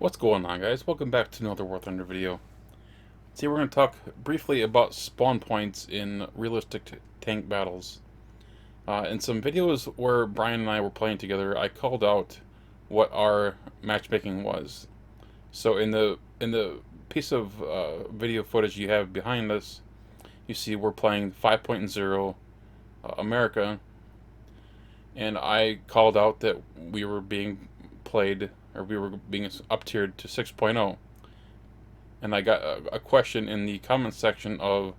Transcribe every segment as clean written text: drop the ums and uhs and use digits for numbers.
What's going on, guys? Welcome back to another War Thunder video. Today we're going to talk briefly about spawn points in realistic tank battles. In some videos where Brian and I were playing together, I called out what our matchmaking was. So in the piece of video footage you have behind us, you see we're playing 5.0 America, and I called out that we were being played, or we were being up tiered to 6.0. And I got a question in the comment section of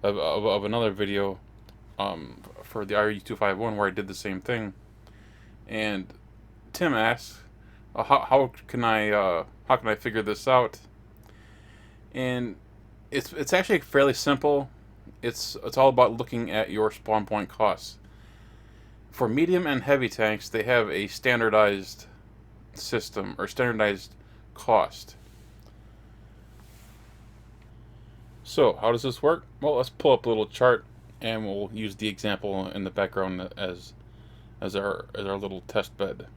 another video for the RE251 where I did the same thing. And Tim asks, how can I figure this out? And it's actually fairly simple. It's all about looking at your spawn point costs. For medium and heavy tanks, they have a standardized system or standardized cost. So how does this work? Well, let's pull up a little chart and we'll use the example in the background as our little test bed.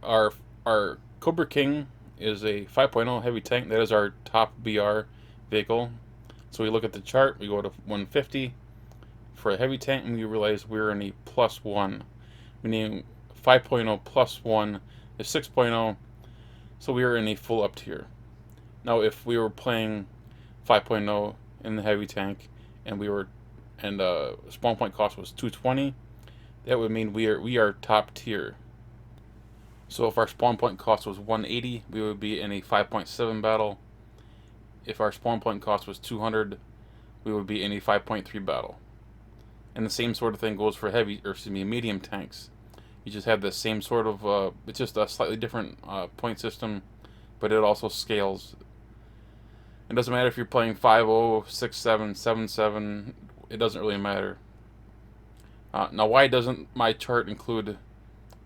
Our Cobra King is a 5.0 heavy tank. That is our top BR vehicle. So we look at the chart, we go to 150 for a heavy tank, and we realize we're in a +1, meaning 5.0 plus 1 is 6.0, so we are in a full up tier. Now if we were playing 5.0 in the heavy tank and spawn point cost was 220, that would mean we are top tier. So if our spawn point cost was 180, we would be in a 5.7 battle. If our spawn point cost was 200, we would be in a 5.3 battle. And the same sort of thing goes for medium tanks. You just have the same sort of, it's just a slightly different point system, but it also scales. It doesn't matter if you're playing 5.0, 6.7, 7.7, it doesn't really matter. Now, why doesn't my chart include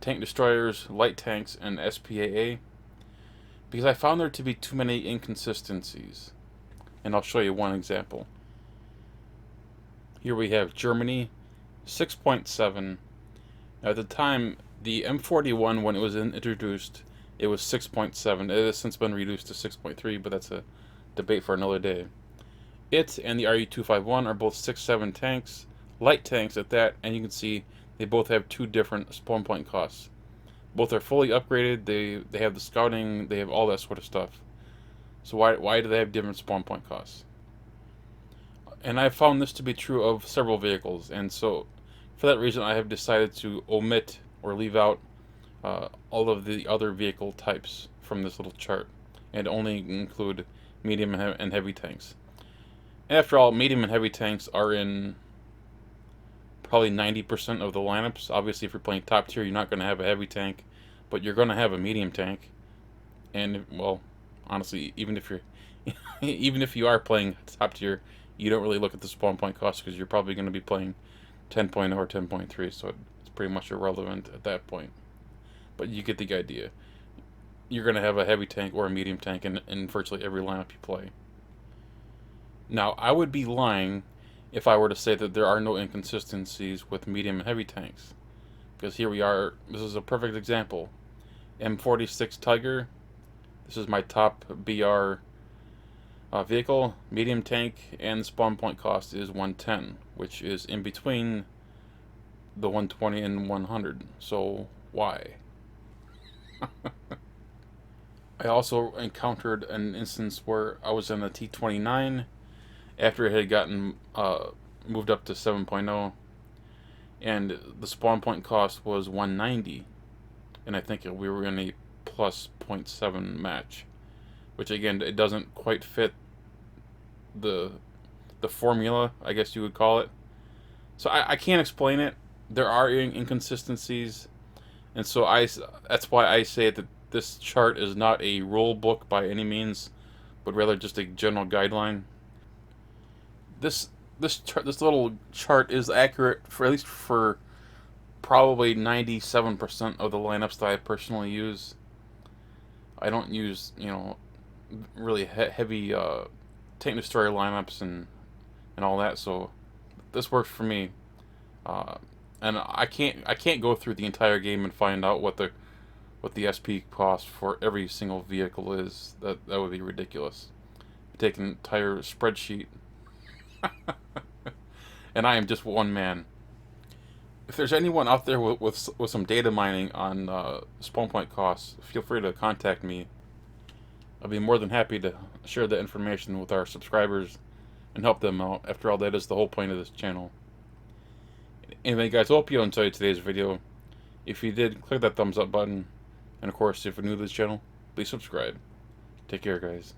tank destroyers, light tanks, and SPAA? Because I found there to be too many inconsistencies. And I'll show you one example. Here we have Germany, 6.7. At the time, the M41, when it was introduced, it was 6.7. It has since been reduced to 6.3, but that's a debate for another day. It and the RE251 are both 6.7 tanks, light tanks at that, and you can see they both have two different spawn point costs. Both are fully upgraded, they have the scouting, they have all that sort of stuff. So why do they have different spawn point costs? And I found this to be true of several vehicles, and so for that reason I have decided to omit or leave out all of the other vehicle types from this little chart and only include medium and heavy tanks. After all, medium and heavy tanks are in probably 90% of the lineups. Obviously, if you're playing top tier, you're not going to have a heavy tank, but you're going to have a medium tank. And, well, honestly, even if you are playing top tier, you don't really look at the spawn point cost because you're probably going to be playing 10.0 or 10.3, so it's pretty much irrelevant at that point. But you get the idea. You're going to have a heavy tank or a medium tank in virtually every lineup you play. Now, I would be lying if I were to say that there are no inconsistencies with medium and heavy tanks. Because here we are, this is a perfect example. M46 Tiger, this is my top BR vehicle, medium tank, and the spawn point cost is 110, which is in between the 120 and 100. So why? I also encountered an instance where I was in a T29 after it had gotten moved up to 7.0, and the spawn point cost was 190, and I think we were in a plus 0.7 match, which again, it doesn't quite fit the formula, I guess you would call it. So I can't explain it. There are inconsistencies, and so that's why I say that this chart is not a rule book by any means, but rather just a general guideline. This little chart is accurate for at least for probably 97% of the lineups that I personally use. I don't use, really heavy tank destroyer lineups and all that, so this works for me. And I can't go through the entire game and find out what the what the SP cost for every single vehicle is. That would be ridiculous. Take an entire spreadsheet, and I am just one man. If there's anyone out there with some data mining on spawn point costs, feel free to contact me. I'll be more than happy to share that information with our subscribers and help them out. After all, that is the whole point of this channel. Anyway, guys, I hope you enjoyed today's video. If you did, click that thumbs up button. And of course, if you're new to this channel, please subscribe. Take care, guys.